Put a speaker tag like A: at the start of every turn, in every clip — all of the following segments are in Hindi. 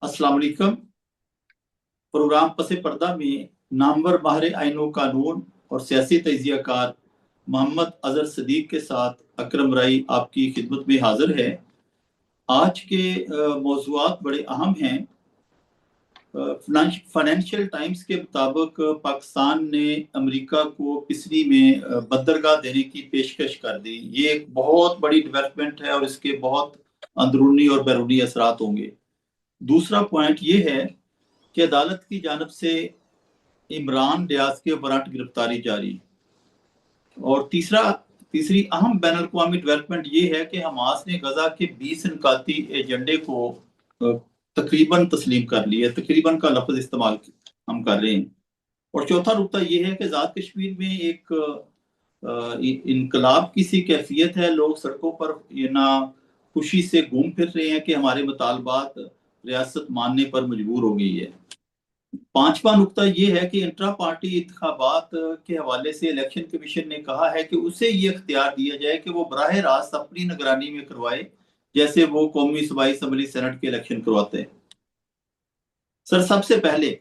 A: अस्सलाम वालेकुम। प्रोग्राम पसे पर्दा में नामवर माहिर आईनो कानून और सियासी तजियाकार मोहम्मद अजहर सदीक के साथ अकरम राई आपकी खिदमत में हाजिर है। आज के मौज़ूआत बड़े अहम हैं। फाइनेंशियल टाइम्स के मुताबिक पाकिस्तान ने अमेरिका को पिसरी में बंदरगाह देने की पेशकश कर दी। ये एक बहुत बड़ी डेवलपमेंट है और इसके बहुत अंदरूनी और बैरूनी असरात होंगे। दूसरा पॉइंट ये है कि अदालत की जानब से इमरान रियाज के वारंट गिरफ्तारी जारी। और तीसरी अहम बैन अवी डेवलपमेंट ये है कि हमास ने गजा के 20 निकाती एजेंडे को तकरीबन तस्लीम कर लिया। तकरीबन का लफ्ज इस्तेमाल हम कर रहे हैं। और चौथा नुकता ये है कि आज़ाद कश्मीर में एक इनकलाब की सी कैफियत है। लोग सड़कों पर ये ना खुशी से घूम फिर रहे हैं कि हमारे मुतालबात रियासत मानने पर मजबूर हो गई है। पांचवा नुकता यह है कि इंट्रा पार्टी इंतखाबात के हवाले से इलेक्शन कमीशन ने कहा है कि उसे ये इख्तियार दिया जाए कि वो बराह रास्त अपनी निगरानी में करवाए, जैसे वो कौमी सूबाई असम्बली सेनेट के इलेक्शन करवाते हैं। सर, सबसे पहले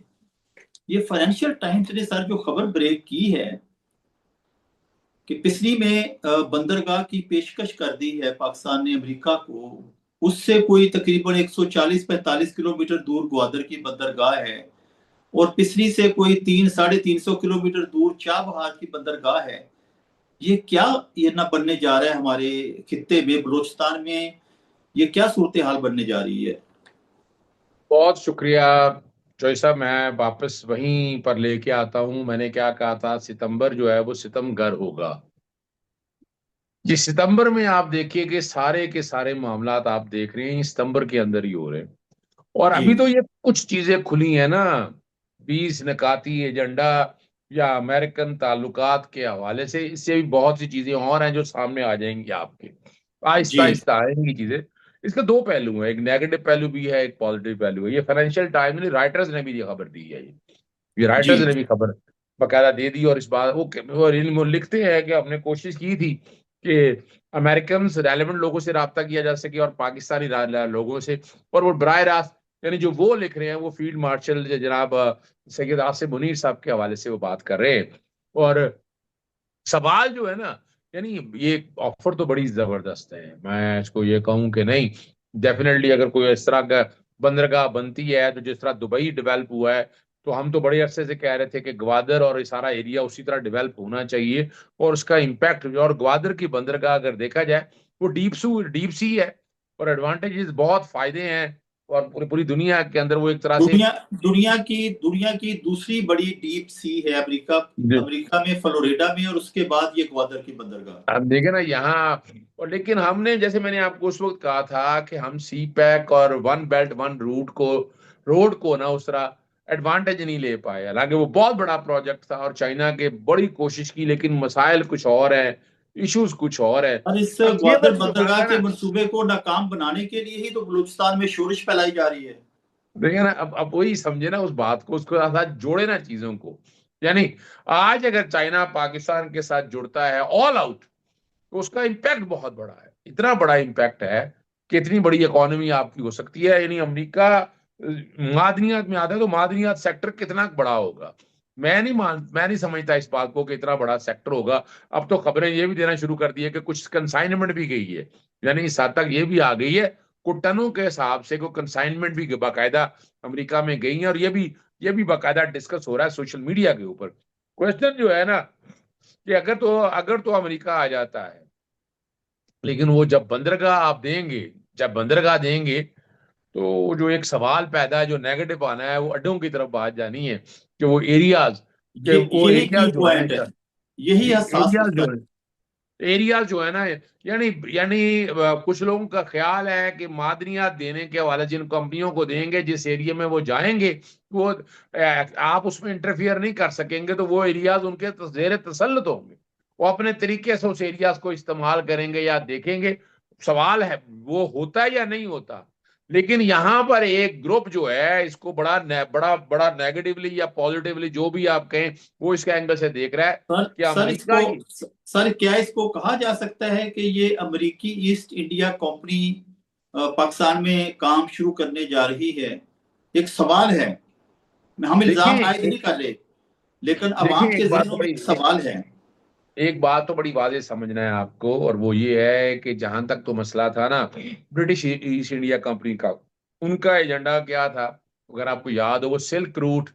A: ये फाइनेंशियल टाइम्स ने सर जो खबर ब्रेक की है कि पिसरी में बंदरगाह की पेशकश कर दी है पाकिस्तान ने अमेरिका को, उससे कोई तकरीबन 140-45 किलोमीटर दूर ग्वादर की बंदरगाह है और पिसरी से कोई 300-350 किलोमीटर दूर चाबहार की बंदरगाह है। ये क्या ये ना बनने जा रहा है हमारे खित्ते में, बलोचिस्तान में ये क्या सूरत हाल बनने जा रही है?
B: बहुत शुक्रिया जॉय साहब। मैं वापस वहीं पर लेके आता हूं। मैंने क्या कहा था, सितंबर जो है वो सितमगर होगा। ये सितंबर में आप देखिए कि सारे के सारे मामलात आप देख रहे हैं सितंबर के अंदर ही हो रहे हैं। और
A: जी
B: अभी तो ये कुछ चीजें खुली हैं ना, 20 निकाती एजेंडा या अमेरिकन ताल्लुकात के हवाले से, इससे भी बहुत सी चीजें और हैं जो सामने आ जाएंगी आपके। आहिस्ता
A: जी
B: आहिस्ता आएंगी चीजें। इसके दो पहलू हैं, एक नेगेटिव पहलू भी है, एक पॉजिटिव पहलू है। ये फाइनेंशियल टाइम्स ने, राइटर्स ने भी ये खबर दी है। ये
A: जी
B: राइटर्स ने भी खबर बकायदा दे दी। और इस बात वो लिखते हैं कि हमने कोशिश की थी कि अमेरिकन रेलेवेंट लोगों से रब्ता किया जा सके और पाकिस्तानी लोगों से। और वो बराह रास्त, यानी जो वो लिख रहे हैं वो फील्ड मार्शल जनाब सैयद आसिम मुनीर साहब के हवाले से वो बात कर रहे हैं। और सवाल जो है ना, यानी ये ऑफर तो बड़ी जबरदस्त है। मैं इसको ये कहूं कि नहीं, डेफिनेटली अगर कोई इस तरह का बंदरगाह बनती है तो जिस तरह दुबई डेवलप हुआ है, तो हम तो बड़े अरसे से कह रहे थे कि ग्वादर और ये सारा एरिया उसी तरह डेवलप होना चाहिए। और उसका इम्पैक्ट, और ग्वादर की बंदरगाह अगर देखा जाए वो डीप सी है और एडवांटेजेस बहुत फायदे हैं। और पूरी पूरी दुनिया के अंदर वो एक तरह से
A: दुनिया दुनिया की दूसरी बड़ी डीप सी है अमेरिका। अमेरिका में फ्लोरिडा में, और उसके बाद ये ग्वादर की बंदरगाह।
B: अब देखे ना यहाँ। और लेकिन हमने, जैसे मैंने आपको उस वक्त कहा था कि हम सी पैक और वन बेल्ट वन रूट को, रोड को ना उस तरह एडवांटेज नहीं ले पाए। हालांकि वो बहुत बड़ा प्रोजेक्ट था और चाइना के बड़ी कोशिश की, लेकिन मसाइल कुछ और है, इश्यूज कुछ और है।
A: और इस
B: अब ये
A: ग्वादर
B: बस जो बात
A: बंदरगाह
B: है
A: के
B: ना,
A: मंसूबे को नाकाम बनाने के लिए ही तो बलूचिस्तान में शोरिश फैलाई जा रही है।
B: देखिए ना, अब वही समझे ना उस बात को, उसको साथ जोड़े ना चीजों को। यानी आज अगर चाइना पाकिस्तान के साथ जुड़ता है ऑल आउट, तो उसका इम्पैक्ट बहुत बड़ा है। इतना बड़ा इम्पैक्ट है कि इतनी बड़ी इकोनॉमी आपकी हो सकती है। यानी अमेरिका मादनियात में आता है तो मादनियात सेक्टर कितना बड़ा होगा। मैं नहीं समझता इस बात को कि इतना बड़ा सेक्टर होगा। अब तो खबरें ये भी देना शुरू कर दी है कि कुछ कंसाइनमेंट भी गई है। यानी इस हद तक ये भी आ गई है, कुछ टनों के हिसाब से कोई कंसाइनमेंट भी बाकायदा अमेरिका में गई है। और ये भी बाकायदा डिस्कस हो रहा है सोशल मीडिया के ऊपर। क्वेश्चन जो है ना, कि अगर तो अमेरिका आ जाता है, लेकिन वो जब बंदरगाह देंगे तो जो एक सवाल पैदा है, जो नेगेटिव आना है, वो अड्डों की तरफ बात जानी है कि
A: ये
B: वो
A: यही की
B: एरियाज जो है ना,
A: पॉइंट है, यही हसास
B: एरियाज
A: नुकता
B: जो
A: है।
B: है एरियाज जो है ना, यानी यानी कुछ लोगों का ख्याल है कि मादनियात देने के हवाले जिन कंपनियों को देंगे, जिस एरिया में वो जाएंगे, वो आप उसमें इंटरफियर नहीं कर सकेंगे, तो वो एरियाज उनके जेर तसल्लुत होंगे। वो अपने तरीके से उस एरियाज को इस्तेमाल करेंगे या देखेंगे। सवाल है वो होता है या नहीं होता। लेकिन यहाँ पर एक ग्रुप जो है इसको बड़ा बड़ा नेगेटिवली या पॉजिटिवली जो भी आप कहें, वो इसके एंगल से देख रहा है
A: सर
B: कि
A: सर
B: अमेरिका
A: इसको
B: ही।
A: सर क्या इसको कहा जा सकता है कि ये अमेरिकी ईस्ट इंडिया कंपनी पाकिस्तान में काम शुरू करने जा रही है? एक सवाल है। हम इल्जाम
B: देखिए
A: आयद नहीं कर रहे, लेकिन अवाम
B: देखिए
A: के
B: एक बात तो
A: जहनों में
B: बड़ी
A: एक सवाल है।
B: एक बात तो बड़ी वाज़ेह समझना है आपको, और वो ये है कि जहां तक तो मसला था ना ब्रिटिश ईस्ट इंडिया कंपनी का, उनका एजेंडा क्या था? अगर आपको याद हो, वो सिल्क रूट,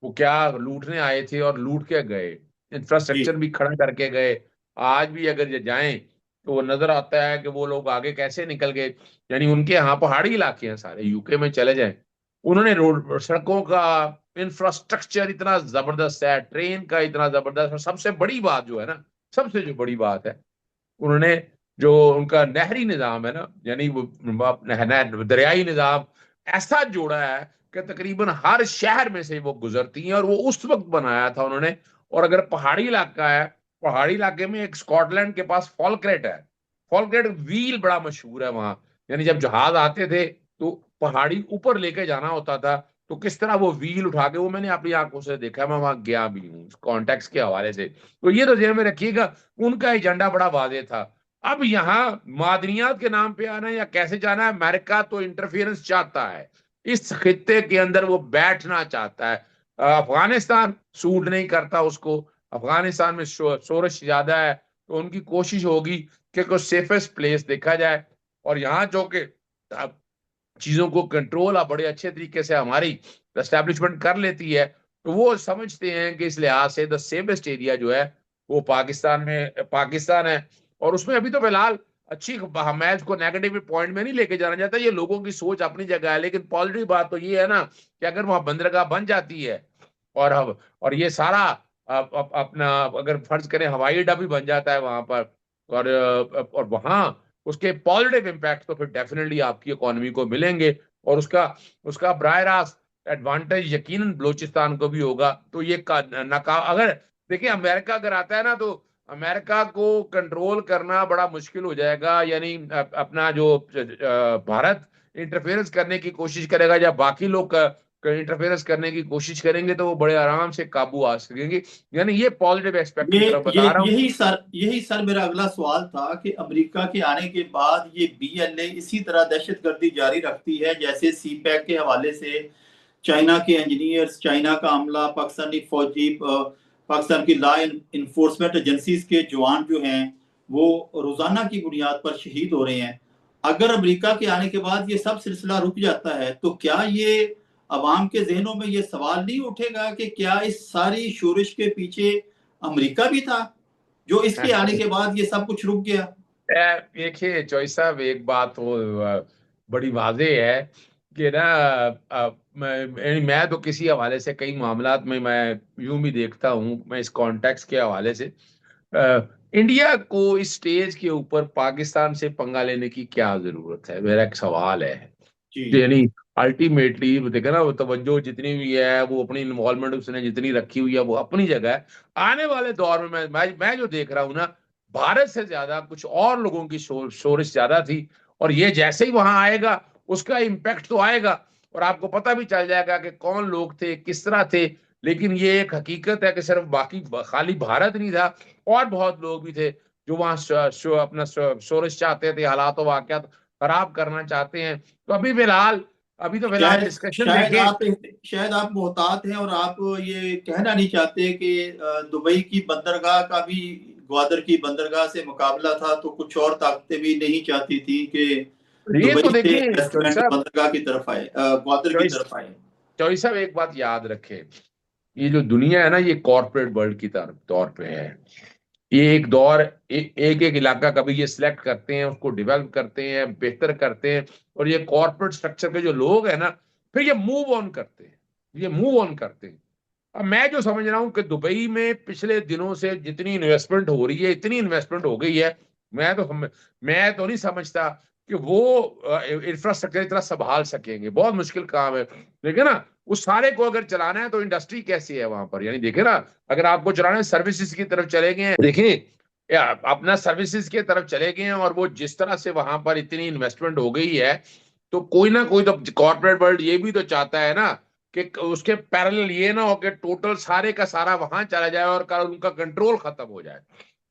B: वो क्या लूटने आए थे और लूट के गए,
A: जी
B: इंफ्रास्ट्रक्चर भी खड़ा करके गए। आज भी अगर ये जाएं तो वो नजर आता है कि वो लोग आगे कैसे निकल गए। यानी उनके यहाँ पहाड़ी इलाके हैं सारे, यूके में चले जाएं, उन्होंने रोड सड़कों का इंफ्रास्ट्रक्चर इतना जबरदस्त है, ट्रेन का इतना जबरदस्त, और सबसे बड़ी बात जो है ना, सबसे जो बड़ी बात है, उन्होंने जो उनका नहरी निजाम है ना, यानी वो दरियाई निजाम ऐसा जोड़ा है कि तकरीबन हर शहर में से वो गुजरती हैं, और वो उस वक्त बनाया था उन्होंने। और अगर पहाड़ी इलाका है, पहाड़ी इलाके में एक स्कॉटलैंड के पास फॉल्करेट है, फॉल्करेट व्हील बड़ा मशहूर है वहां। यानी जब जहाज आते थे तो पहाड़ी ऊपर लेके जाना होता था, तो किस तरह वो व्हील उठा के, वो मैंने अपनी आंखों से देखा है, मैं वहां गया भी हूँ कॉन्टेक्स्ट के हवाले से। तो ये तो ध्यान में रखिएगा, उनका एजेंडा बड़ा वादे था। अब यहाँ मादनियात के नाम पे आना या कैसे जाना है, अमेरिका तो इंटरफेरेंस चाहता है, इस खित्ते के अंदर वो बैठना चाहता है। अफगानिस्तान सूट नहीं करता उसको, अफगानिस्तान में शोरश ज्यादा है, तो उनकी कोशिश होगी कि कोई सेफेस्ट प्लेस देखा जाए। और यहाँ जो कि चीजों को कंट्रोल बड़े अच्छे तरीके से हमारी एस्टेब्लिशमेंट कर लेती है, तो वो समझते हैं कि इस लिहाज से द सेफेस्ट एरिया जो है वो पाकिस्तान है। और उसमें अभी तो फिलहाल अच्छी, मैच को नेगेटिव पॉइंट में नहीं लेके जाना चाहता, ये लोगों की सोच अपनी जगह है, लेकिन पॉजिटिव बात तो ये है ना कि अगर वहां बंदरगाह बन जाती है, और अब और ये सारा अपना, अगर फर्ज करें हवाई अड्डा भी बन जाता है वहां पर, और वहां उसके पॉजिटिव इम्पैक्ट तो फिर डेफिनेटली आपकी इकोनॉमी को मिलेंगे, और उसका उसका बराह रास्त एडवांटेज यकीनन बलूचिस्तान को भी होगा। तो ये अगर देखिए अमेरिका अगर आता है ना, तो अमेरिका को कंट्रोल करना बड़ा मुश्किल हो जाएगा। यानी अपना जो भारत इंटरफेरेंस करने की कोशिश करेगा या बाकी लोग इंटरफेरेंस करने की कोशिश करेंगे, तो वो बड़े आराम से काबू आ सकेंगे। यानी ये पॉजिटिव एस्पेक्ट की
A: ये
B: तरफ
A: ये
B: बता रहा हूँ।
A: यही सर मेरा अगला सवाल था कि अमेरिका के आने के बाद ये बीएलए इसी तरह दहशतगर्दी जारी रखती है, जैसे सी पैक के हवाले से चाइना के इंजीनियर्स, चाइना का अमला, पाकिस्तानी फौजी, पाकिस्तान की लॉ इन्फोर्समेंट एजेंसीज के जवान जो हैं वो रोजाना की बुनियाद पर शहीद हो रहे हैं। अगर अमेरिका के आने के बाद ये सब सिलसिला रुक जाता है, तो क्या ये अवाम के जहनों में ये सवाल नहीं उठेगा कि क्या इस सारी शोरिश के पीछे अमेरिका भी था, जो इसके आने के बाद ये सब कुछ रुक गया?
B: देखिए चौधरी साहब, एक बात तो बड़ी वाज़ेह है कि ना, मैं तो किसी हवाले से कई मामलात में मैं यूं भी देखता हूं, मैं इस कॉन्टेक्स्ट के हवाले से इंडिया को इस स्टेज के ऊपर पाकिस्तान से पंगा लेने की क्या जरूरत है, मेरा एक सवाल है।
A: जी
B: यानी अल्टीमेटली देखा ना, वो तवज्जो जितनी भी है, वो अपनी इन्वॉल्वमेंट उसने जितनी रखी हुई है वो अपनी जगह है। आने वाले दौर में मैं जो देख रहा हूँ ना, भारत से ज्यादा कुछ और लोगों की शोरिश ज्यादा थी, और ये जैसे ही वहां आएगा उसका इम्पैक्ट तो आएगा, और आपको पता भी चल जाएगा कि कौन लोग थे, किस तरह थे। लेकिन ये एक हकीकत है कि सिर्फ बाकी खाली भारत नहीं था, और बहुत लोग भी थे जो वहां अपना शोरिश चाहते थे, हालात वाकयात खराब करना चाहते हैं। तो अभी तो फिलहाल
A: शायद
B: डिस्कशन
A: शायद
B: देखें।
A: आप शायद आप मोहतात हैं और आप ये कहना नहीं चाहते कि दुबई की बंदरगाह का भी ग्वादर की बंदरगाह से मुकाबला था, तो कुछ और ताकतें भी नहीं चाहती थी कि
B: ये
A: दुबई
B: तो
A: से
B: देखिए
A: इन्वेस्टमेंट बंदरगाह की तरफ आए, ग्वादर की
B: चॉइस
A: तरफ आए।
B: चॉइस साहब, एक बात याद रखें, ये जो दुनिया है ना, ये कॉर्पोरेट वर्ल्ड की तरफ दौर पे है। ये एक दौर, एक एक इलाका कभी ये सिलेक्ट करते हैं, उसको डेवलप करते हैं, बेहतर करते हैं, और ये कॉर्पोरेट स्ट्रक्चर के जो लोग हैं ना, फिर ये मूव ऑन करते हैं, ये मूव ऑन करते हैं। अब मैं जो समझ रहा हूँ कि दुबई में पिछले दिनों से जितनी इन्वेस्टमेंट हो रही है, इतनी इन्वेस्टमेंट हो गई है, मैं तो नहीं समझता कि वो इंफ्रास्ट्रक्चर इतना संभाल सकेंगे, बहुत मुश्किल काम है। देखिए ना, उस सारे को अगर चलाना है तो इंडस्ट्री कैसी है वहां पर, यानी देखे ना, अगर आपको चलाना है सर्विसेज की तरफ चले गए हैं, देखिए या अपना सर्विसेज की तरफ चले गए हैं, और वो जिस तरह से वहां पर इतनी इन्वेस्टमेंट हो गई है, तो कोई ना कोई तो कॉर्पोरेट वर्ल्ड ये भी तो चाहता है ना कि उसके पैरेलल ये ना हो कि टोटल सारे का सारा वहां चला जाए और उनका कंट्रोल खत्म हो जाए।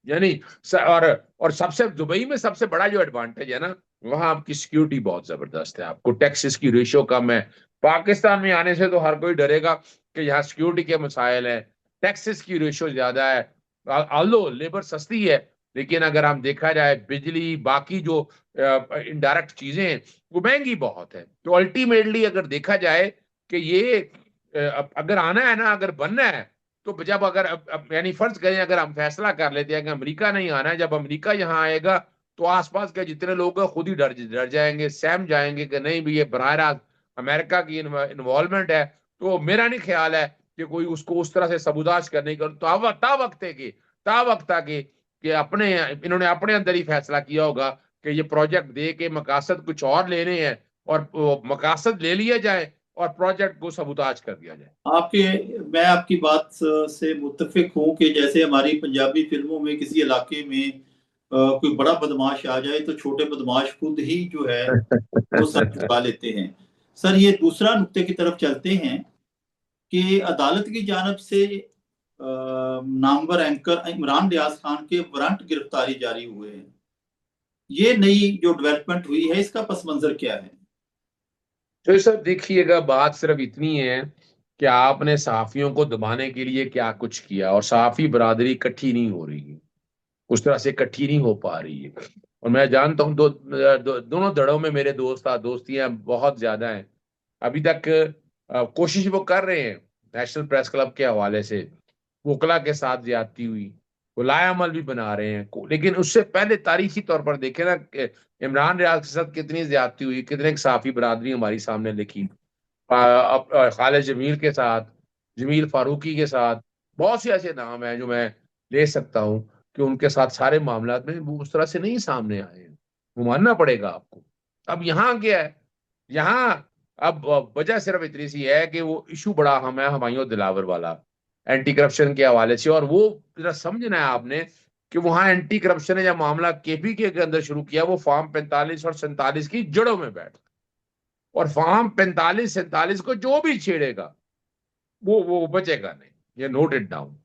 B: यानी और सबसे दुबई में सबसे बड़ा जो एडवांटेज है ना, वहां आपकी सिक्योरिटी बहुत जबरदस्त है, आपको टैक्सेस की रेशियो कम है। पाकिस्तान में आने से तो हर कोई डरेगा कि यहाँ सिक्योरिटी के मसाइल हैं, टैक्सेस की रेशियो ज्यादा है। आल्दो लेबर सस्ती है, लेकिन अगर हम देखा जाए बिजली बाकी जो इनडायरेक्ट चीजें हैं वो महंगी बहुत है। तो अल्टीमेटली अगर देखा जाए कि ये अगर आना है ना, अगर बनना है, तो जब अगर यानी फर्ज करें अगर हम फैसला कर लेते हैं कि अमेरिका नहीं आना है, जब अमेरिका यहाँ आएगा तो आसपास के जितने लोग हैं खुद ही डर डर जाएंगे, सहम जाएंगे कि नहीं भी ये बराह रास्त अमेरिका की इन्वॉल्वमेंट है। तो मेरा नहीं ख्याल है कि कोई उसको उस तरह से सबूताज करने की, तो ता वक्त कि अपने इन्होंने अपने अंदर ही फैसला किया होगा कि ये प्रोजेक्ट दे के मकासद कुछ और लेने हैं, और मकासद ले लिए जाए और प्रोजेक्ट को सबूताज कर दिया जाए।
A: मैं आपकी बात से मुत्तफिक हूँ कि जैसे हमारी पंजाबी फिल्मों में किसी इलाके में कोई बड़ा बदमाश आ जाए तो छोटे बदमाश खुद ही जो है वो सर झुका लेते हैं। सर, ये दूसरा नुक्ते की तरफ चलते हैं कि अदालत की जानब से नामवर एंकर इमरान रियाज खान के वारंट गिरफ्तारी जारी हुए हैं। ये नई जो डेवलपमेंट हुई है, इसका पस मंजर क्या है?
B: तो ये सब देखिएगा, बात सिर्फ इतनी है कि आपने सहाफियों को दबाने के लिए क्या कुछ किया, और सहाफी बरादरी इकट्ठी नहीं हो रही है, उस तरह से इकट्ठी नहीं हो पा रही है। और मैं जानता हूँ दोनों धड़ों में मेरे दोस्तियां बहुत ज्यादा हैं। अभी तक कोशिश वो कर रहे हैं नेशनल प्रेस क्लब के हवाले से, वकला के साथ ज्यादती हुई, वो लायामल भी बना रहे हैं लेकिन उससे पहले तारीखी तौर पर देखे ना कि इमरान रियाज के साथ कितनी ज्यादती हुई, कितने सहाफी बरादरी हमारी सामने लिखी, खालिद जमील के साथ, जमील फारूकी के साथ, बहुत से ऐसे नाम हैं जो मैं ले सकता हूँ कि उनके साथ सारे मामला में वो उस तरह से नहीं सामने आए हैं। वो मानना पड़ेगा आपको। अब यहाँ क्या है, यहाँ अब वजह सिर्फ इतनी सी है कि वो इशू बड़ा हम है हुमायूं दिलावर वाला, एंटी करप्शन के हवाले से। और वो जरा समझना है आपने कि वहां एंटी करप्शन है या मामला केपीके के अंदर शुरू किया, वो फॉर्म 45 और 47 की जड़ों में बैठ, और फॉर्म 45-47 को जो भी छेड़ेगा वो बचेगा नहीं, ये नोट इट डाउन।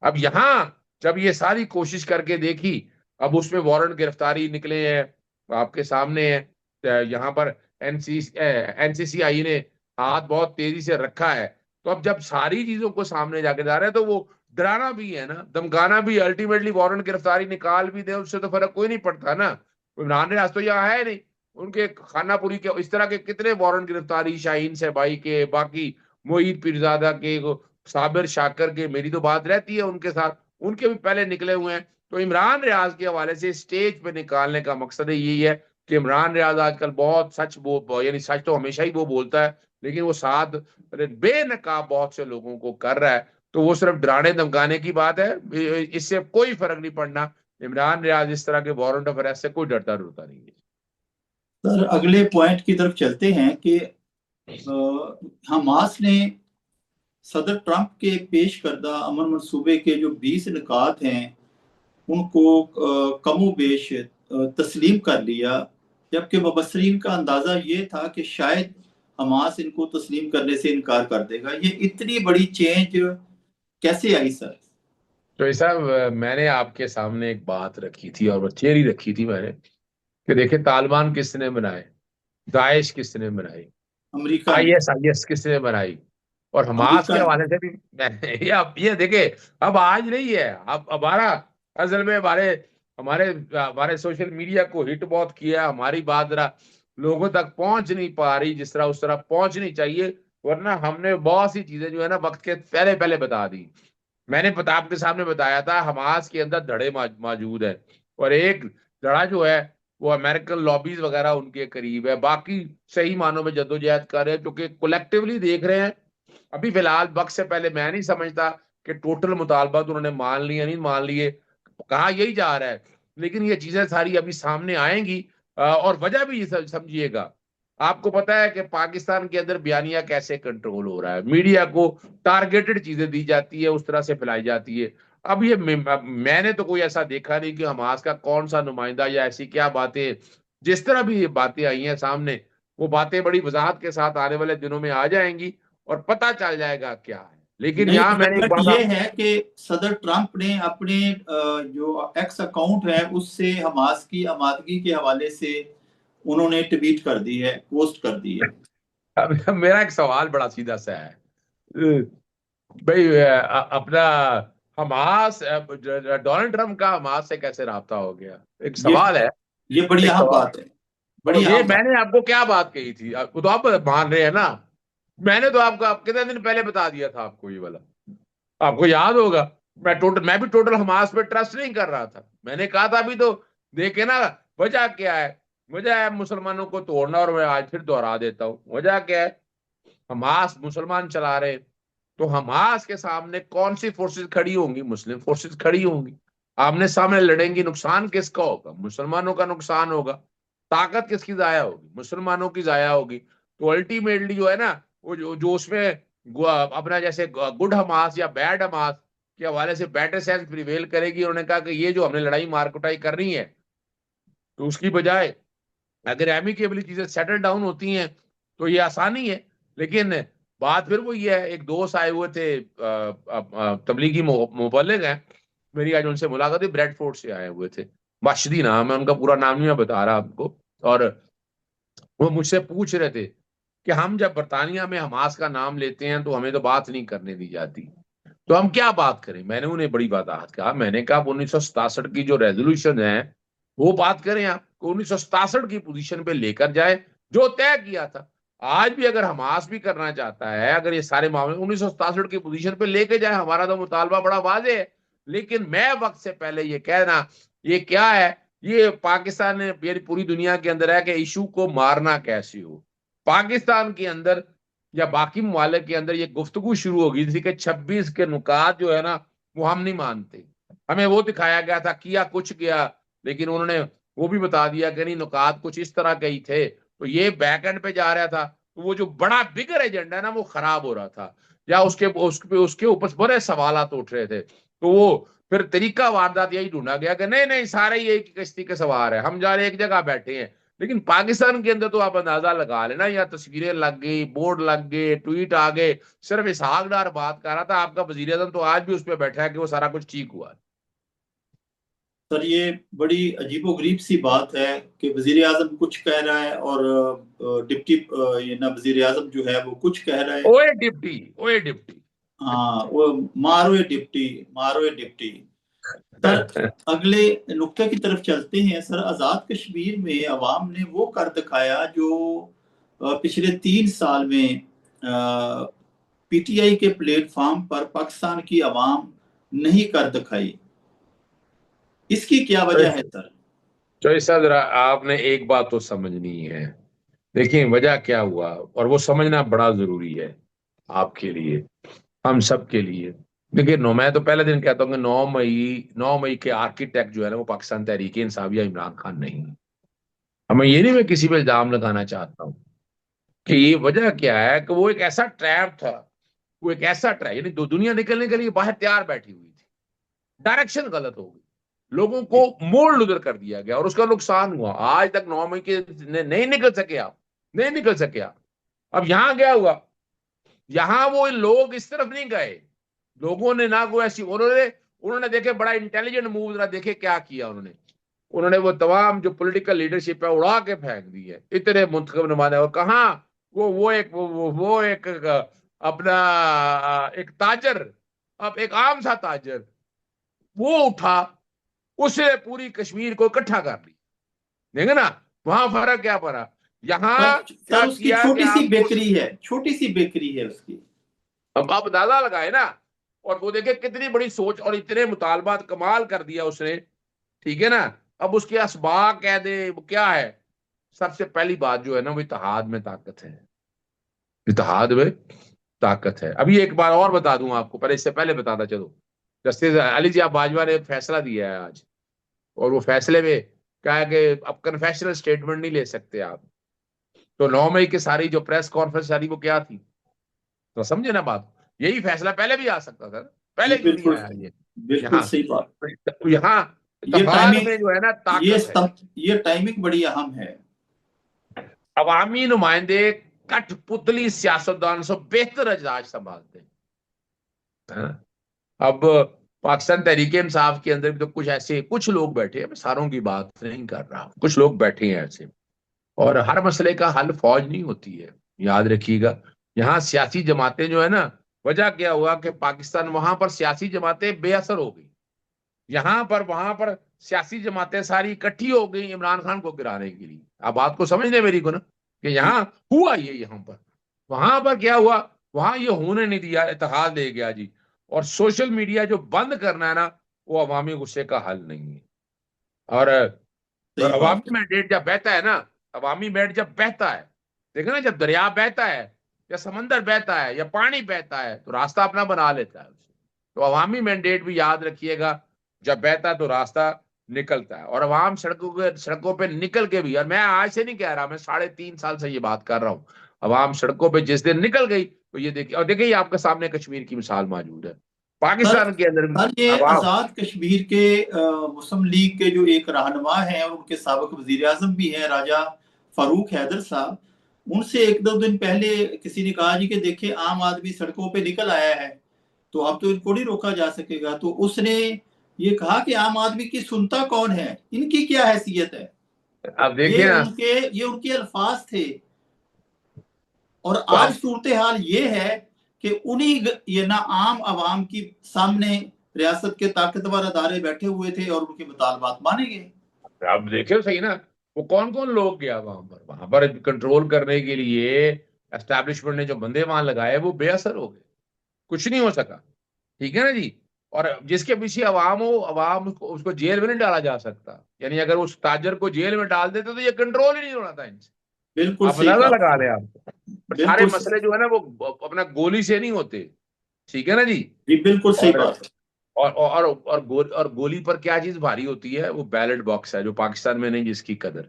B: अब यहां जब ये सारी कोशिश करके देखी, अब उसमें वारंट गिरफ्तारी निकले हैं आपके सामने है, यहाँ पर एनसीसीआई ने हाथ बहुत तेजी से रखा है। तो अब जब सारी चीजों को सामने जाके जा रहे हैं तो वो डराना भी है ना, धमकाना भी, अल्टीमेटली वारंट गिरफ्तारी निकाल भी दे उससे तो फर्क कोई नहीं पड़ता ना। इमरान रियाज तो यहाँ है नहीं, उनके खानापुरी के इस तरह के कितने वारंट गिरफ्तारी, शाहीन सहबाई के, बाकी मोईद पीरजादा के, साबिर शाकर के, मेरी तो बात रहती है उनके साथ, उनके भी पहले निकले हुए हैं। तो इमरान रियाज के हवाले से स्टेज पे निकालने का मकसद यही है कि इमरान रियाज आजकल बहुत सच यानी सच तो हमेशा ही वो बोलता है, लेकिन वो साथ बेनकाब बहुत से लोगों को कर रहा है। तो वो सिर्फ डराने धमकाने की बात है, इससे कोई फर्क नहीं पड़ना। इमरान रियाज इस तरह के वारंट ऑफ अरेस्ट से कोई डरता डरता नहीं है।
A: सर, अगले पॉइंट की तरफ चलते हैं कि हमास ने सदर ट्रंप के पेश करदा अमन मंसूबे के जो 20 निकात हैं उनको कमोबेश तस्लीम कर लिया, जबकि मुबस्सरीन का अंदाजा ये था कि शायद हमास इनको तस्लीम करने से इनकार कर देगा। ये इतनी बड़ी चेंज कैसे आई सर?
B: तो ऐसा मैंने आपके सामने एक बात रखी थी और वो थियरी रखी थी मैंने कि देखिए, तालिबान किसने बनाए, दाइश किसने बनाई,
A: अमेरिका ने।
B: आईएस किसने बनाई, और हमास के
A: अमेरिका ने।
B: हवाले से भी ये अब ये देखे, अब आज नहीं है, अब हमारा असल में हमारे हमारे हमारे सोशल मीडिया को हिट बहुत किया, हमारी बात जरा लोगों तक पहुंच नहीं पा रही जिस तरह उस तरह पहुंचनी चाहिए, वरना हमने बहुत सी चीजें जो है ना वक्त के पहले पहले बता दी। मैंने पता आपके सामने बताया था हमास के अंदर धड़े मौजूद है, और एक धड़ा जो है वो अमेरिकन लॉबीज वगैरह उनके करीब है, बाकी सही मानों में जद्दोजहद कर रहे हैं क्योंकि कलेक्टिवली देख रहे हैं। अभी फिलहाल वक्त से पहले मैं नहीं समझता कि टोटल मुतालबा तो उन्होंने मान लिए नहीं मान लिए, कहा यही जा रहा है, लेकिन ये चीजें सारी अभी सामने आएंगी। और वजह भी समझिएगा, आपको पता है कि पाकिस्तान के अंदर बयानिया कैसे कंट्रोल हो रहा है, मीडिया को टारगेटेड चीजें दी जाती है, उस तरह से फैलाई जाती है। अब ये मैंने तो कोई ऐसा देखा नहीं कि हमास का कौन सा नुमाइंदा या ऐसी क्या बातें, जिस तरह भी ये बातें आई हैं सामने, वो बातें बड़ी वजाहत के साथ आने वाले दिनों में आ जाएंगी और पता चल जाएगा क्या है। लेकिन
A: नई
B: यहाँ मैंने एक
A: डेवलपमेंट
B: बात
A: ये है कि सदर ट्रंप ने अपने जो एक्स अकाउंट है उससे हमास की आमादगी के हवाले से उन्होंने ट्वीट कर दी है, पोस्ट कर दी है।
B: अब मेरा एक सवाल बड़ा सीधा सा है, भाई अपना हमास, डोनाल्ड ट्रम्प का हमास से कैसे राब्ता हो गया, एक
A: ये
B: सवाल है।
A: ये बड़ी
B: एक
A: अहम
B: सवाल,
A: बात है, बड़ी
B: और ये
A: अहम बात।
B: मैंने आपको क्या बात कही थी, वो तो आप मान रहे हैं ना। मैंने तो आपको कितने दिन पहले बता दिया था आपको ये वाला, आपको याद होगा। मैं भी टोटल हमास पे ट्रस्ट नहीं कर रहा था। मैंने कहा था अभी तो देखे ना, वजह क्या है। वजह है मुसलमानों को तोड़ना, और मैं आज फिर दोहरा देता हूं वजह क्या है। हमास मुसलमान चला रहे, तो हमास के सामने कौन सी फोर्सेस खड़ी होंगी, मुस्लिम फोर्सेस खड़ी होंगी। आमने सामने लड़ेंगी, नुकसान किसका होगा, मुसलमानों का नुकसान होगा। ताकत किसकी जाया होगी, मुसलमानों की जाया होगी। तो अल्टीमेटली जो है ना, वो जो उसमें अपना जैसे गुड हमास या बैड हमास के हवाले से बेटर सेंस प्रिवेल करेगी। उन्होंने कहा कि ये जो हमने लड़ाई मार कुटाई करनी है, तो उसकी बजाय अगर एमिकेबली चीजें सेटल डाउन होती हैं तो ये आसानी है। लेकिन बात फिर वो ये है, एक दोस्त आए हुए थे, तबलीगी मुबल्लिग हैं, मेरी आज उनसे मुलाकात हुई, ब्रेडफोर्ड से आए हुए थे। माशदी नाम है उनका, पूरा नाम नहीं मैं बता रहा आपको। और वो मुझसे पूछ रहे थे कि हम जब बरतानिया में हमास का नाम लेते हैं तो हमें तो बात नहीं करने दी जाती, तो हम क्या बात करें। मैंने उन्हें बड़ी वजाहत कहा, मैंने कहा 1967 की जो रेजोल्यूशन है वो बात करें, आप 1967 की पोजीशन पे लेकर जाए जो तय किया था। आज भी अगर हमास भी करना चाहता है, अगर ये सारे मामले 1967 की पोजीशन पे लेके जाए, हमारा तो मुतालबा बड़ा वाजे है। लेकिन मैं वक्त से पहले ये कहना, ये क्या है, ये पाकिस्तान ने यानी पूरी दुनिया के अंदर है कि इशू को मारना कैसे हो। पाकिस्तान के अंदर या बाकी ममालिक के अंदर ये गुफ्तगू शुरू हो गई थी कि 26 के नुकात जो है ना, वो हम नहीं मानते। हमें वो दिखाया गया था, किया कुछ गया, लेकिन उन्होंने वो भी बता दिया कि नहीं, नुकात कुछ इस तरह के ही थे। तो ये बैक एंड पे जा रहा था, तो वो जो बड़ा बिगर एजेंडा है ना, वो खराब हो रहा था, या उसके ऊपर बड़े सवालात उठ रहे थे। तो वो फिर तरीका वारदात यही ढूंढा गया कि नहीं नहीं, सारे ये एक कश्ती के सवार है, हम जा रहे एक जगह बैठे हैं। लेकिन पाकिस्तान के अंदर तो आप अंदाजा लगा लेना, या तस्वीरें लग गई, बोर्ड लग गए, ट्वीट आ गए। सिर्फ इसहाक डार बात कर रहा था, आपका वजीर आजम तो आज भी उस पर बैठा है कि वो सारा कुछ ठीक हुआ।
A: सर ये बड़ी अजीबोगरीब सी बात है कि वजीर आजम कुछ कह रहा है और डिप्टी ये ना वजीर आजम जो है वो कुछ कह रहा है।
B: ओए डिप्टी, ओए डिप्टी।
A: हाँ, वो मारो ये डिप्टी, मारो ये डिप्टी। सर अगले नुक्ते की तरफ चलते हैं। सर आज़ाद कश्मीर में अवाम ने वो कर दिखाया जो पिछले 3 साल में पीटीआई के प्लेटफॉर्म पर पाकिस्तान की अवाम नहीं कर दिखाई। इसकी क्या वजह है सर?
B: तो सर जरा आपने एक बात तो समझनी है। देखिए वजह क्या हुआ, और वो समझना बड़ा जरूरी है आपके लिए, हम सब के लिए। देखिए मैं तो पहले दिन कहता हूँ कि 9 मई के आर्किटेक्ट जो है ना, वो पाकिस्तान तहरीक इंसाफ या इमरान खान नहीं है। हमें ये नहीं, मैं किसी पे इल्जाम लगाना चाहता हूँ कि ये वजह क्या है, कि वो एक ऐसा ट्रैप था, वो एक ऐसा ट्रैप, यानी दुनिया निकलने के लिए बाहर तैयार बैठी हुई थी, डायरेक्शन गलत हो गई, लोगों को मोड़ उधर कर दिया गया, और उसका नुकसान हुआ। आज तक 9 मई के नहीं निकल सके आप, नहीं निकल सके आप। अब यहां क्या हुआ, यहां वो लोग इस तरफ नहीं गए, लोगों ने ना कोई ऐसी, उन्होंने उन्होंने देखे बड़ा इंटेलिजेंट मूव, जरा देखे क्या किया उन्होंने। उन्होंने वो तमाम जो पॉलिटिकल लीडरशिप है उड़ा के फेंक दी है, इतने मुंतखब नुमाइंदे, और कहा वो एक अपना एक ताजर, अब एक आम सा ताजर वो उठा, उसने पूरी कश्मीर को इकट्ठा कर ली। देखे ना, वहां फर्क क्या पड़ा। यहां क्या
A: सर उसकी
B: किया कि
A: छोटी सी
B: आपको,
A: बेकरी है, छोटी सी बेकरी है उसकी।
B: अब आप अंदाजा लगाए ना। और वो देखे कितनी बड़ी सोच, और इतने मुतालबात कमाल कर दिया उसने, ठीक है ना। अब उसके असबाब कह दे वो क्या है। सबसे पहली बात जो है ना, वो इत्तेहाद में ताकत है, इत्तेहाद में ताकत है। अभी एक बार और बता दूं आपको, पहले इससे पहले बताता चलो। जस्टिस अली जी बाजवा ने फैसला दिया है आज, और वो फैसले में क्या है कि अब कन्फेशनल स्टेटमेंट नहीं ले सकते आप। तो 9 मई की सारी जो प्रेस कॉन्फ्रेंस सारी वो क्या थी, तो समझे ना बात। यही फैसला पहले भी आ सकता था,
A: जी
B: पहले क्यों नहीं
A: बिल्कुल,
B: आया ये।
A: बिल्कुल
B: यहाँ,
A: सही बात।
B: तो यहाँ
A: ये
B: इत्तेहाद
A: टाइमिंग,
B: में जो है ना
A: ये
B: ताकत है।
A: ये टाइमिंग बड़ी अहम है।
B: अवामी नुमाइंदे कठपुतली सियासतदान से बेहतर एजाज संभालते हैं। अब पाकिस्तान तहरीक इंसाफ के अंदर भी तो कुछ ऐसे कुछ लोग बैठे हैं, मैं सारों की बात नहीं कर रहा, कुछ लोग बैठे हैं ऐसे, और हर मसले का हल फौज नहीं होती है, याद रखिएगा। यहाँ सियासी जमातें जो है ना, वजह क्या हुआ कि पाकिस्तान, वहां पर सियासी जमातें बेअसर हो गई, यहाँ पर वहां पर सियासी जमातें सारी इकट्ठी हो गई इमरान खान को गिराने के लिए। आप बात को समझने मेरी को ना, कि
A: जी
B: यहाँ हुआ ये, यहाँ पर, वहां पर क्या हुआ, वहां ये होने नहीं दिया, इत्तेहाद ले गया जी। और सोशल मीडिया जो बंद करना है ना, वो अवामी गुस्से का हल नहीं है। और
A: सही बात
B: अवामी मैंडेट जब बहता है ना, अवामी मैंडेट जब बहता है, देखो ना, जब दरिया बहता है या समंदर बहता है या पानी बहता है तो रास्ता अपना बना लेता है उसे। तो अवामी मैंडेट भी याद रखिएगा, जब बहता है तो रास्ता निकलता है। और अवाम सड़कों पे निकल के भी, और मैं आज से नहीं कह रहा, मैं 3.5 साल से ये बात कर रहा हूँ, अवाम सड़कों पे जिस दिन निकल गई तो ये देखिए, और देखिए आपके सामने कश्मीर की मिसाल मौजूद है,
A: सर।
B: पाकिस्तान के अंदर भी
A: सर, ये
B: अवाम।
A: आजाद कश्मीर के मुस्लिम लीग के जो एक रहनुमा हैं और उनके साबिक वजीर आजम भी हैं, राजा फारूक हैदर साहब, उनसे एक दो दिन पहले किसी ने कहा जी कि देखिए आम आदमी सड़कों पे निकल आया है, तो अब तो इनको नहीं रोका जा सकेगा। तो उसने ये कहा कि आम आदमी की सुनता कौन है, इनकी क्या हैसियत है।
B: अब देखिए ना,
A: ये उनके अल्फाज थे। और
B: तो
A: आज
B: अब
A: सूरत हाल ये है कि उन्हीं ये ना आम आवाम की सामने रियासत के ताकतवर अदारे बैठे हुए थे और उनके मुतालबात माने गए।
B: आप देखे सही ना, वो कौन कौन लोग गया वहां पर कंट्रोल करने के लिए, एस्टैब्लिशमेंट ने जो बंदे वहां लगाए वो बेअसर हो गए, कुछ नहीं हो सका। ठीक है ना जी। और जिसके पीछे अवाम हो, अवाम उसको जेल में नहीं डाला जा सकता, यानी अगर उस ताजर को जेल में डाल देते तो ये कंट्रोल ही नहीं होना था इनसे।
A: बिल्कुल
B: आप
A: सही
B: अंदाजा
A: कहा।
B: लगा लें आप। पर सारे
A: बिल्कुल
B: मसले जो है ना वो अपना गोली से नहीं होते। ठीक है ना जी।
A: जी, बिल्कुल सही
B: और
A: बात है।
B: गोली पर क्या चीज भारी होती है, वो बैलेट बॉक्स है, जो पाकिस्तान में नहीं, जिसकी कदर,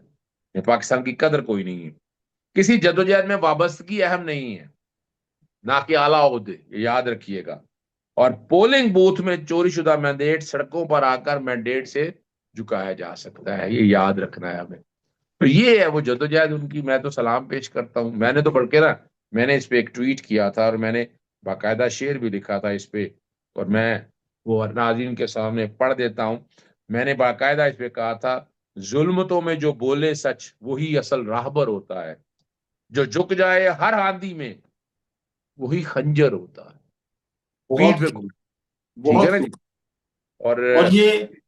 B: ये पाकिस्तान की कदर कोई नहीं है। किसी जद्दोजहद में वाबस्तगी अहम नहीं है, ना कि आला ओहदे, ये याद रखिएगा। और पोलिंग बूथ में चोरी शुदा मैंडेट सड़कों पर आकर मैंडेट से झुकाया जा सकता है, ये याद रखना है हमें। तो ये है वो जद्दोजहद उनकी, मैं तो सलाम पेश करता हूँ। मैंने तो बल्कि ना, मैंने इस पे एक ट्वीट किया था और मैंने बाकायदा शेर भी लिखा था इस पे, और मैं वो नाज़रीन के सामने पढ़ देता हूँ। मैंने बाकायदा इस पे कहा था, जुल्मतों में जो बोले सच वही असल राहबर होता है, जो झुक जाए हर आंधी में वही खंजर होता है, पीठ
A: बहुत
B: पे
A: खूब।
B: घुस। ठीक है
A: बहुत
B: ना
A: खूब।
B: जी। और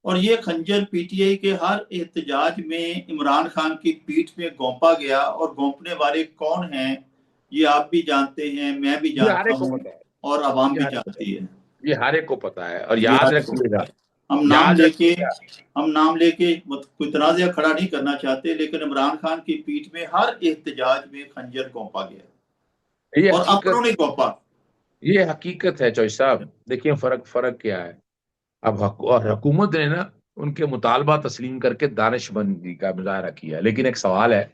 A: और ये खंजर पीटीआई के हर एहतजाज में इमरान खान की पीठ में गोंपा गया, और गोंपने वाले कौन हैं ये आप भी जानते हैं, मैं भी
B: ये हर
A: जानता
B: एक को
A: हूं,
B: पता है,
A: और आवाम
B: ये
A: भी
B: हर एक को
A: जानती है।
B: ये हर एक को पता है। और
A: ये
B: याद
A: हर
B: रखिएगा,
A: हम नाम
B: याद
A: लेके
B: रखिएगा,
A: हम नाम लेके कोई तनाज़ा खड़ा नहीं करना चाहते, लेकिन इमरान खान की पीठ में हर एहतजाज में खंजर गोंपा गया
B: ये
A: और अपनों
B: हकीकत,
A: ने गोंपा।
B: ये हकीकत है चौधरी साहब। देखिए फर्क फर्क क्या है। अब और हुकूमत ने ना उनके मुतालबा तस्लीम करके दानिशमंदी का मुजाहरा किया, लेकिन एक सवाल है,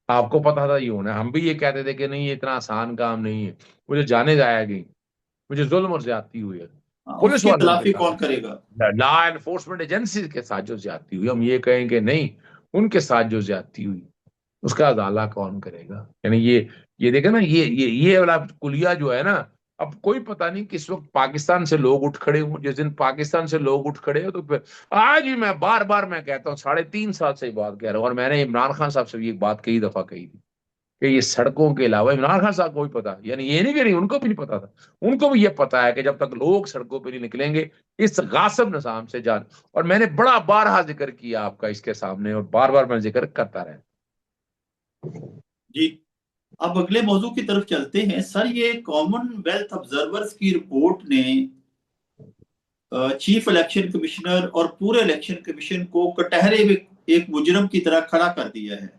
B: आपको पता था ये होना है, हम भी ये कहते थे कि नहीं ये इतना आसान काम नहीं है, मुझे जाने जाया गई, मुझे जुल्म और ज्यादती हुई है, पुलिस
A: उसकी
B: वालों के
A: तलाफी
B: साथ,
A: कौन करेगा।
B: लॉ एनफोर्समेंट एजेंसी के साथ जो ज्यादती हुई, हम ये कहें कि नहीं, उनके साथ जो ज्यादती हुई उसका अदाला कौन करेगा। यानी ये देखे ना, ये वाला कुलिया जो है ना, अब कोई पता नहीं किस वक्त पाकिस्तान से लोग उठ खड़े हों। जिस दिन पाकिस्तान से लोग उठ खड़े हो तो फिर, आज भी मैं बार बार मैं कहता हूँ, 3.5 साल से ये बात कह रहा हूँ, और मैंने इमरान खान साहब से भी एक बात कई दफा कही थी कि ये सड़कों के अलावा इमरान खान साहब को भी पता, यानी ये नहीं कि नहीं, उनको भी नहीं पता था, उनको भी ये पता है कि जब तक लोग सड़कों पर नहीं निकलेंगे इस गासिब निजाम से जान। और मैंने बड़ा बारहा जिक्र किया आपका इसके सामने, और बार बार मैं जिक्र करता रहा।
A: जी, अब अगले मौजू की तरफ चलते हैं। सर, ये कॉमनवेल्थ ऑब्जर्वर्स की रिपोर्ट ने चीफ इलेक्शन कमिश्नर और पूरे इलेक्शन कमीशन को कटहरे में एक मुजरम की तरह खड़ा कर दिया है।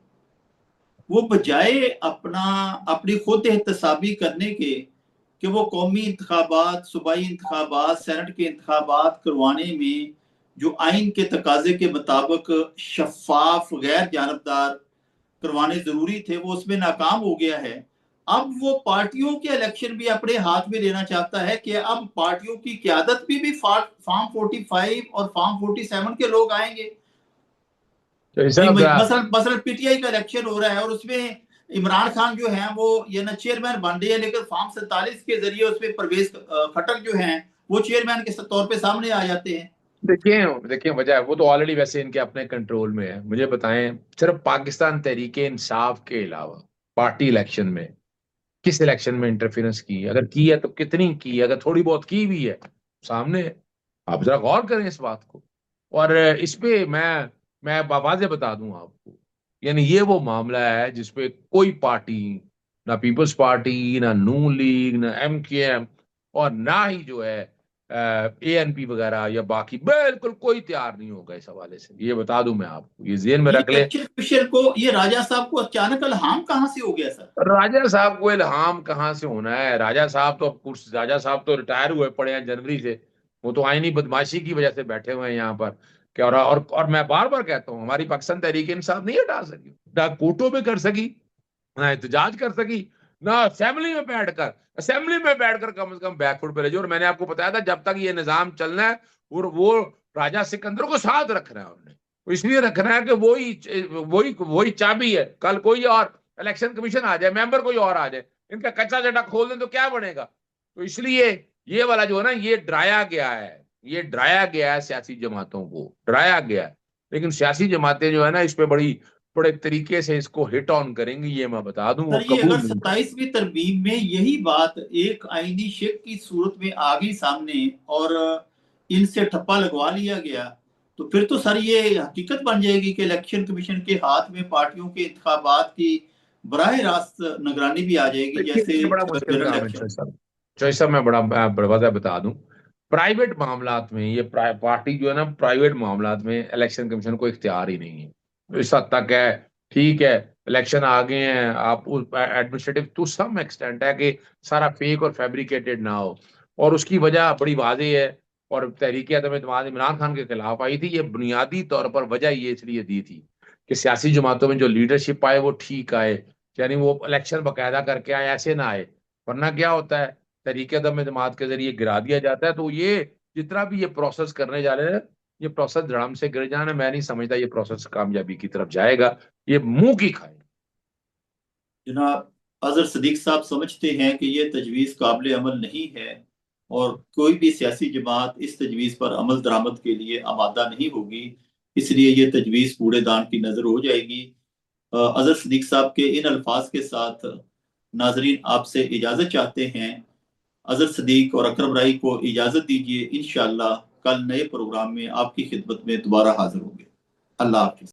A: वो बजाय अपनी खुद एहतसाबी करने के कि वो कौमी इंतखाबात, सूबाई इंतखाबात, सेनेट के इंतखाबात करवाने में जो आइन के तकाजे के मुताबिक शफाफ गैर जानबदार करवाने जरूरी थे, वो उसमें नाकाम हो गया है। अब वो पार्टियों के इलेक्शन भी अपने हाथ में लेना चाहता है कि अब पार्टियों की क्यादत भी फॉर्म 45 और फॉर्म 47 के लोग आएंगे।
B: तो
A: भाई
B: हिसाब
A: मसलन मसलन पीटीआई का इलेक्शन हो रहा है और उसमें इमरान खान जो है वो ये ना चेयरमैन बन रही है, लेकिन फॉर्म 47 के जरिए उसमें परवेज खटक जो हैं वो चेयरमैन के तौर पे सामने आ जाते हैं।
B: देखिए देखिए वजह वो तो ऑलरेडी वैसे इनके अपने कंट्रोल में है। मुझे बताएं, सिर्फ पाकिस्तान तहरीके इंसाफ के अलावा पार्टी इलेक्शन में किस इलेक्शन में इंटरफेरेंस की है? अगर की है तो कितनी की है? अगर थोड़ी बहुत की भी है, सामने है। आप जरा गौर करें इस बात को। और इस पे मैं वाजे बता दूं आपको, यानी ये वो मामला है जिसपे कोई पार्टी, ना पीपल्स पार्टी, ना नून लीग, ना MKM, और ना ही जो है ANP वगैरह या बाकी, बिल्कुल कोई तैयार नहीं होगा इस हवाले से। ये बता दूं मैं आपको, ये जेहन में
A: ये
B: रख ले।
A: इलेक्शन कमीशन को, ये राजा साहब को अचानक अल्हाम कहाँ से हो गया सर?
B: राजा साहब को इल्हाम कहाँ से होना है? राजा साहब तो अब कुछ, राजा साहब तो रिटायर हुए पड़े हैं जनवरी से। वो तो आईनी बदमाशी की वजह से बैठे हुए हैं यहाँ पर। क्या और मैं बार बार कहता हूँ, हमारी पाकिस्तान तहरीक इंसाफ नहीं हटा सकी, ना कोर्टों में कर सकी, ना एहतजाज कर सकी, ना असेंबली में बैठकर। असेंबली में बैठकर कम से कम बैकफुट पे रह जाओ। और मैंने आपको बताया था, जब तक ये निजाम चलना है, और वो राजा सिकंदर को साथ रखना है उन्होंने, इसलिए रखना है कि वही वही वही चाबी है। कल कोई और इलेक्शन कमीशन आ जाए, मेंबर कोई और आ जाए, इनका कच्चा जटा खोल दें तो क्या बनेगा? तो इसलिए ये वाला जो है ना, ये डराया गया है, ये डराया गया है, सियासी जमातों को डराया गया है। लेकिन सियासी जमातें जो है ना, इस पे बड़े तरीके से इसको हिट ऑन करेंगी, ये मैं बता दूं, वो
A: सर, ये अगर
B: कबूल नहीं कर।
A: 27वीं तरमीम में यही बात एक आईनी शेख की सूरत में आ गई सामने और इनसे ठप्पा लगवा लिया गया, तो फिर तो सर ये हकीकत बन जाएगी कि इलेक्शन कमीशन के हाथ में पार्टियों के इंतखाबात की बराह रास्त निगरानी भी आ जाएगी,
B: देखिए
A: जैसे
B: ये बड़ा मुश्किल
A: जनरल
B: काम है
A: इलेक्शन।
B: चॉइस साहब, मैं बड़ा वजह बता दूं। प्राइवेट मामलात में ये पार्टी जो है ना, प्राइवेट मामलात में इलेक्शन कमीशन को इख्तियार ही नहीं है। तो इस हद तक है, ठीक है, इलेक्शन आ गए हैं, आप उस एडमिनिस्ट्रेटिव टू सम एक्सटेंट है कि सारा फेक और फैब्रिकेटेड ना हो। और उसकी वजह बड़ी वाज़ेह है, और तहरीक अदम एतमाद इमरान खान के खिलाफ आई थी। ये बुनियादी तौर पर वजह ये इसलिए दी थी कि सियासी जमातों में जो लीडरशिप आए वो ठीक आए, यानी वो इलेक्शन बाकायदा करके आए, ऐसे ना आए। वरना क्या होता है, तरीके दम इतमाद के जरिए गिरा दिया जाता है। तो ये जितना भी ये प्रोसेस करने जा रहे हैं, ये प्रोसेस धड़ाम से गिर जाना, मैं नहीं समझता ये प्रोसेस कामयाबी की तरफ जाएगा। ये मुंह की खाए।
A: जनाब अजहर सदीक साहब समझते हैं कि ये तजवीज़ काबिल अमल नहीं है और कोई भी सियासी जमात इस तजवीज़ पर अमल दरामद के लिए आमादा नहीं होगी, इसलिए ये तजवीज़ कूड़ेदान की नज़र हो जाएगी। अजहर सदीक साहब के इन अल्फाज के साथ नाजरीन आपसे इजाज़त चाहते हैं। अजहर सदीक और अकरम राई को इजाज़त दीजिए। इंशाअल्लाह कल नए प्रोग्राम में आपकी खिदमत में दोबारा हाजिर होंगे। अल्लाह हाफिज।